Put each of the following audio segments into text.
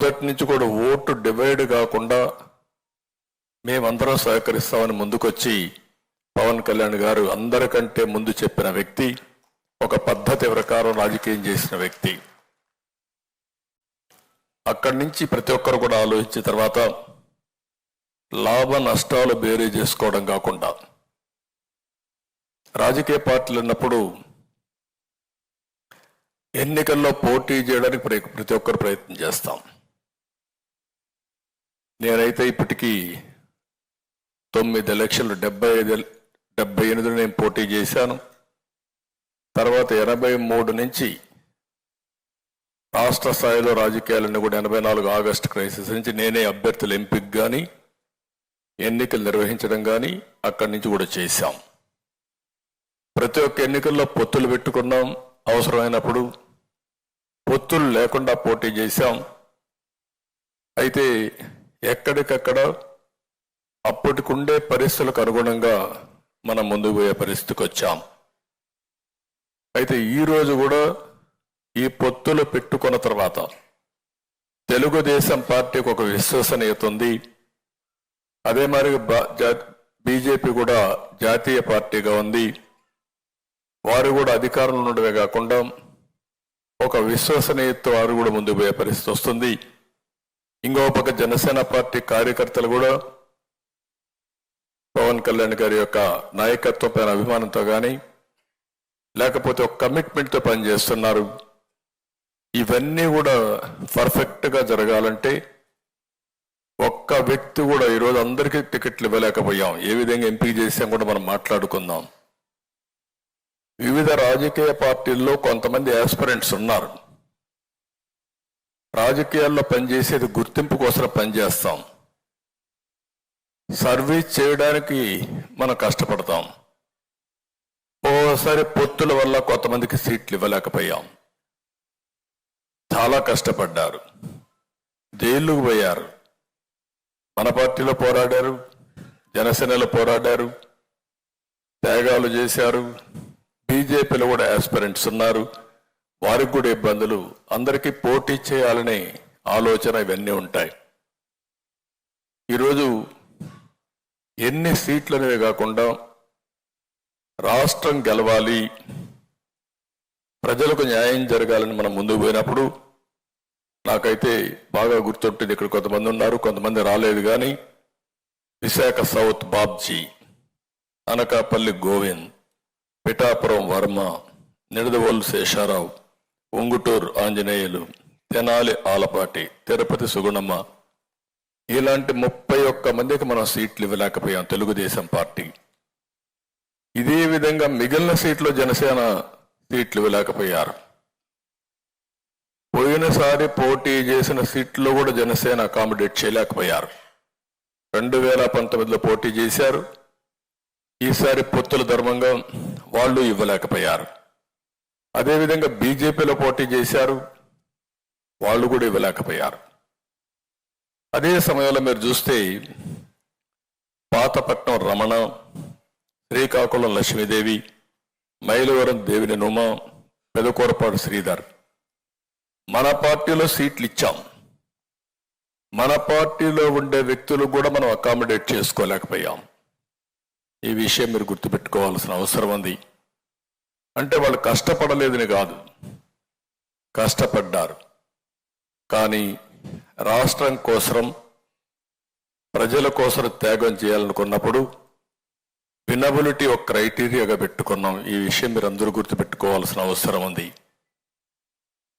మొదటి నుంచి కూడా ఓటు డివైడ్ కాకుండా మేమందరం సహకరిస్తామని ముందుకొచ్చి పవన్ కళ్యాణ్ గారు అందరికంటే ముందు చెప్పిన వ్యక్తి, ఒక పద్ధతి ప్రకారం రాజకీయం చేసిన వ్యక్తి. అక్కడి నుంచి ప్రతి ఒక్కరు కూడా ఆలోచించిన తర్వాత లాభ నష్టాలు బేరీ చేసుకోవడం కాకుండా రాజకీయ పార్టీలు ఉన్నప్పుడు ఎన్నికల్లో పోటీ చేయడానికి ప్రతి ఒక్కరు ప్రయత్నం చేస్తాం. నేనైతే ఇప్పటికీ 9 ఎలక్షన్లు 78 నేను పోటీ చేశాను. తర్వాత 83 నుంచి రాష్ట్ర స్థాయిలో రాజకీయాలన్నీ కూడా 84 ఆగస్టు క్రైసిస్ నుంచి నేనే అభ్యర్థుల ఎంపిక కానీ ఎన్నికలు నిర్వహించడం కానీ అక్కడి నుంచి కూడా చేశాం. ప్రతి ఒక్క ఎన్నికల్లో పొత్తులు పెట్టుకున్నాం, అవసరమైనప్పుడు పొత్తులు లేకుండా పోటీ చేశాం. అయితే ఎక్కడికక్కడ అప్పటికుండే పరిస్థితులకు అనుగుణంగా మనం ముందుకు పోయే పరిస్థితికి వచ్చాం. అయితే ఈరోజు కూడా ఈ పొత్తులు పెట్టుకున్న తర్వాత తెలుగుదేశం పార్టీకి ఒక విశ్వసనీయత ఉంది. అదే మరి బీజేపీ కూడా జాతీయ పార్టీగా ఉంది. వారు కూడా అధికారంలో ఉండడమే కాకుండా ఒక విశ్వసనీయత వారు కూడా ముందుకు పోయే పరిస్థితి వస్తుంది. ఇంకో పక్క జనసేన పార్టీ కార్యకర్తలు కూడా పవన్ కళ్యాణ్ గారి యొక్క నాయకత్వం పైన అభిమానంతో కానీ లేకపోతే ఒక కమిట్మెంట్తో పనిచేస్తున్నారు. ఇవన్నీ కూడా పర్ఫెక్ట్గా జరగాలంటే ఒక్క వ్యక్తి కూడా ఈరోజు అందరికీ టికెట్లు ఇవ్వలేకపోయాం. ఏ విధంగా ఎంపిక చేసాం కూడా మనం మాట్లాడుకుందాం. వివిధ రాజకీయ పార్టీల్లో కొంతమంది ఆస్పిరెంట్స్ ఉన్నారు. రాజకీయాల్లో పనిచేసేది గుర్తింపు కోసం పనిచేస్తాం, సర్వీస్ చేయడానికి మనం కష్టపడతాం. ఓసారి పొత్తుల వల్ల కొంతమందికి సీట్లు ఇవ్వలేకపోయాం. చాలా కష్టపడ్డారు, జైలుకు పోయారు. మన పార్టీలో పోరాడారు, జనసేనలో పోరాడారు, త్యాగాలు చేశారు. బీజేపీలో కూడా ఆస్పిరెంట్స్ ఉన్నారు, వారికి కూడా ఇబ్బందులు. అందరికీ పోటీ చేయాలనే ఆలోచన ఇవన్నీ ఉంటాయి. ఈరోజు ఎన్ని సీట్లు అనేవి కాకుండా రాష్ట్రం గెలవాలి, ప్రజలకు న్యాయం జరగాలని మనం ముందుకు పోయినప్పుడు నాకైతే బాగా గుర్తుంటుంది. ఇక్కడ కొంతమంది ఉన్నారు, కొంతమంది రాలేదు. కానీ విశాఖ సౌత్ బాబ్జీ, అనకాపల్లి గోవింద్, పిఠాపురం వర్మ, నిడదవోలు శేషారావు, ఉంగుటూరు ఆంజనేయులు, తెనాలి ఆలపాటి, తిరుపతి సుగుణమ్మ, ఇలాంటి 31 మందికి మనం సీట్లు ఇవ్వలేకపోయాం తెలుగుదేశం పార్టీ. ఇదే విధంగా మిగిలిన సీట్లు జనసేన సీట్లు ఇవ్వలేకపోయారు. పోయినసారి పోటీ చేసిన సీట్లో కూడా జనసేన అకామిడేట్ చేయలేకపోయారు. 2019లో పోటీ చేశారు. ఈసారి పొత్తుల ధర్మంగా వాళ్ళు ఇవ్వలేకపోయారు. అదేవిధంగా బీజేపీలో పోటీ చేశారు, వాళ్ళు కూడా ఇవ్వలేకపోయారు. అదే సమయంలో మీరు చూస్తే పాతపట్నం రమణ, శ్రీకాకుళం లక్ష్మీదేవి, మైలవరం దేవిని నుమ, పెదకూరపాడు శ్రీధర్, మన పార్టీలో సీట్లు ఇచ్చాం. మన పార్టీలో ఉండే వ్యక్తులు కూడా మనం అకామిడేట్ చేసుకోలేకపోయాం. ఈ విషయం మీరు గుర్తుపెట్టుకోవాల్సిన అవసరం ఉంది. అంటే వాళ్ళు కష్టపడలేదని కాదు, కష్టపడ్డారు. కానీ రాష్ట్రం కోసం, ప్రజల కోసం త్యాగం చేయాలనుకున్నప్పుడు వినబిలిటీ ఒక క్రైటీరియాగా పెట్టుకున్నాం. ఈ విషయం మీరు అందరూ గుర్తుపెట్టుకోవాల్సిన అవసరం ఉంది.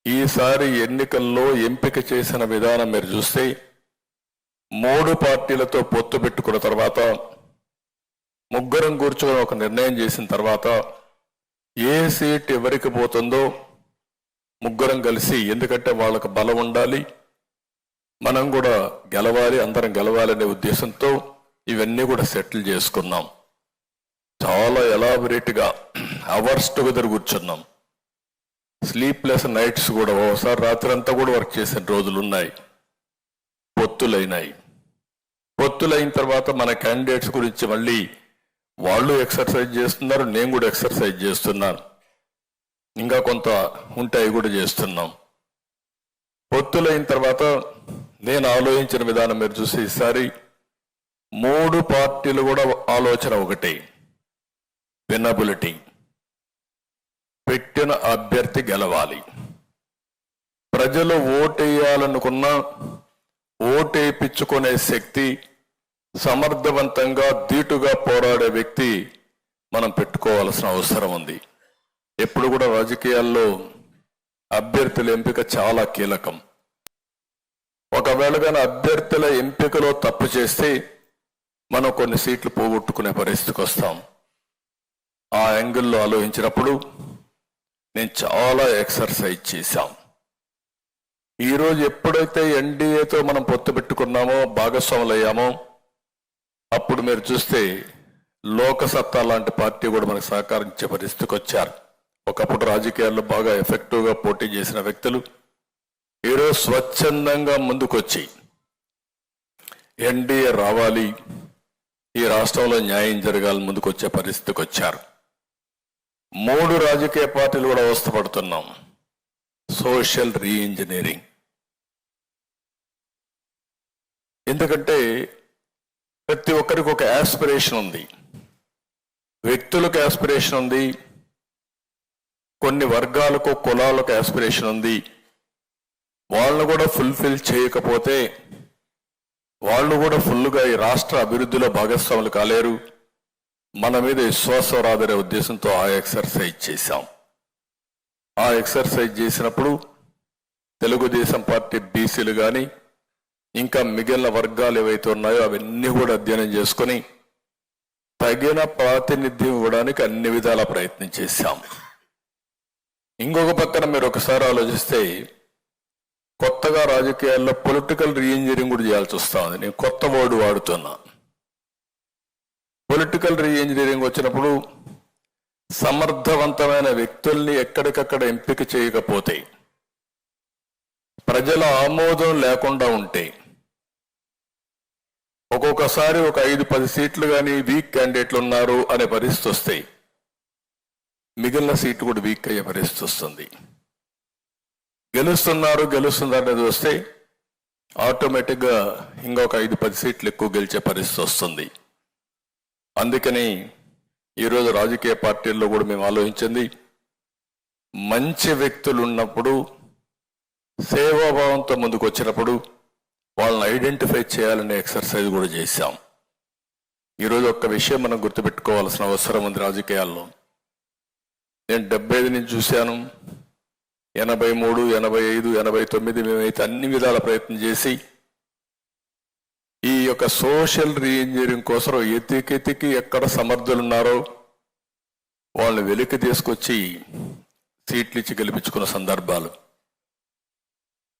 ఈసారి ఎన్నికల్లో ఎంపిక చేసిన విధానం మీరు చూస్తే 3 పార్టీలతో పొత్తు పెట్టుకున్న తర్వాత ముగ్గురం కూర్చొని ఒక నిర్ణయం చేసిన తర్వాత ఏ సీట్ ఎవరికి పోతుందో ముగ్గురం కలిసి, ఎందుకంటే వాళ్ళకు బలం ఉండాలి, మనం కూడా గెలవాలి, అందరం గెలవాలనే ఉద్దేశంతో ఇవన్నీ కూడా సెటిల్ చేసుకున్నాం. చాలా ఎలాబొరేట్గా అవర్స్ టుగెదర్ కూర్చున్నాం. స్లీప్లెస్ నైట్స్ కూడా, ఒకసారి రాత్రి అంతా కూడా వర్క్ చేసిన రోజులు ఉన్నాయి. పొత్తులైనాయి. పొత్తులైన తర్వాత మన క్యాండిడేట్స్ గురించి మళ్ళీ వాళ్ళు ఎక్సర్సైజ్ చేస్తున్నారు, నేను కూడా ఎక్సర్సైజ్ చేస్తున్నాను. ఇంకా కొంత ఉంటాయి కూడా చేస్తున్నాం. పొత్తులైన తర్వాత నేను ఆలోచించిన విధానం మీరు చూసి ఈసారి 3 పార్టీలు కూడా ఆలోచన ఒకటే, వినబిలిటీ. పెట్టిన అభ్యర్థి గెలవాలి. ప్రజలు ఓటేయాలనుకున్నా ఓటేయించుకునే శక్తి, సమర్థవంతంగా ధీటుగా పోరాడే వ్యక్తి మనం పెట్టుకోవాల్సిన అవసరం ఉంది. ఎప్పుడు కూడా రాజకీయాల్లో అభ్యర్థుల ఎంపిక చాలా కీలకం. ఒకవేళ కానీ అభ్యర్థుల ఎంపికలో తప్పు చేస్తే మనం కొన్ని సీట్లు పోగొట్టుకునే పరిస్థితికి వస్తాం. ఆ యాంగిల్లో ఆలోచించినప్పుడు నేను చాలా ఎక్సర్సైజ్ చేశాం. ఈరోజు ఎప్పుడైతే ఎన్డీఏతో మనం పొత్తు పెట్టుకున్నామో, భాగస్వాములు అయ్యామో, అప్పుడు మీరు చూస్తే లోకసత్తా లాంటి పార్టీ కూడా మనకు సహకరించే పరిస్థితికి వచ్చారు. ఒకప్పుడు రాజకీయాల్లో బాగా ఎఫెక్టివ్గా పోటీ చేసిన వ్యక్తులు ఈరోజు స్వచ్ఛందంగా ముందుకొచ్చి ఎన్డీఏ రావాలి, ఈ రాష్ట్రంలో న్యాయం జరగాలని ముందుకొచ్చే పరిస్థితికి వచ్చారు. 3 రాజకీయ పార్టీలు కూడా అవస్థపడుతున్నాం. Social re-engineering. ఎందుకంటే ప్రతి ఒక్కరికి ఒక యాస్పిరేషన్ ఉంది, వ్యక్తులకు యాస్పిరేషన్ ఉంది, కొన్ని వర్గాలకు కులాలకు యాస్పిరేషన్ ఉంది. వాళ్ళను కూడా ఫుల్ఫిల్ చేయకపోతే వాళ్ళు కూడా ఫుల్గా ఈ రాష్ట్ర అభివృద్ధిలో భాగస్వాములు కాలేరు. మన మీద విశ్వాసం రాదనే ఉద్దేశంతో ఆ ఎక్సర్సైజ్ చేశాం. ఆ ఎక్సర్సైజ్ చేసినప్పుడు తెలుగుదేశం పార్టీ బీసీలు కానీ ఇంకా మిగిలిన వర్గాలు ఏవైతే ఉన్నాయో అవన్నీ కూడా అధ్యయనం చేసుకొని తగిన ప్రాతినిధ్యం ఇవ్వడానికి అన్ని విధాల ప్రయత్నం చేశాం. ఇంకొక పక్కన మీరు ఒకసారి ఆలోచిస్తే కొత్తగా రాజకీయాల్లో పొలిటికల్ రీఇంజనీరింగ్ కూడా చేయాల్సి వస్తా ఉంది. నేను కొత్త వర్డ్ వాడుతున్నా. పొలిటికల్ రీఇంజనీరింగ్ వచ్చినప్పుడు సమర్థవంతమైన వ్యక్తుల్ని ఎక్కడికక్కడ ఎంపిక చేయకపోతే, ప్రజల ఆమోదం లేకుండా ఉంటే, ఒక్కొక్కసారి ఒక 5-10 సీట్లు కానీ వీక్ క్యాండిడేట్లు ఉన్నారు అనే పరిస్థితి వస్తాయి. మిగిలిన సీట్లు కూడా వీక్ అయ్యే పరిస్థితి వస్తుంది. గెలుస్తున్నారు అనేది వస్తే ఆటోమేటిక్గా ఇంకొక 5-10 సీట్లు ఎక్కువ గెలిచే పరిస్థితి వస్తుంది. అందుకని ఈరోజు రాజకీయ పార్టీల్లో కూడా మేము ఆలోచించింది, మంచి వ్యక్తులు ఉన్నప్పుడు, సేవాభావంతో ముందుకు వచ్చినప్పుడు వాళ్ళని ఐడెంటిఫై చేయాలనే ఎక్సర్సైజ్ కూడా చేశాం. ఈరోజు ఒక్క విషయం మనం గుర్తుపెట్టుకోవాల్సిన అవసరం ఉంది రాజకీయాల్లో. నేను 75 నుంచి చూశాను, 83, 85, 89 మేమైతే అన్ని విధాల ప్రయత్నం చేసి ఈ యొక్క సోషల్ రీఇంజనీరింగ్ కోసం ఎతికి ఎక్కడ సమర్థులు ఉన్నారో వాళ్ళని వెలికి తీసుకొచ్చి సీట్లు ఇచ్చి గెలిపించుకున్న సందర్భాలు.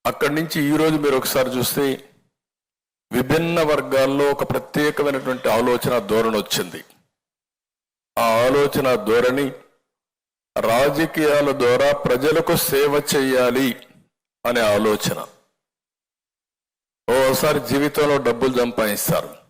అక్కడి నుంచి ఈరోజు మీరు ఒకసారి చూస్తే విభిన్న వర్గాల్లో ఒక ప్రత్యేకమైనటువంటి ఆలోచన ధోరణి వచ్చింది. ఆ ఆలోచన ధోరణి రాజకీయాల ద్వారా ప్రజలకు సేవ చేయాలి అనే ఆలోచన. ఓసారి జీవితంలో డబ్బులు సంపాదిస్తారు,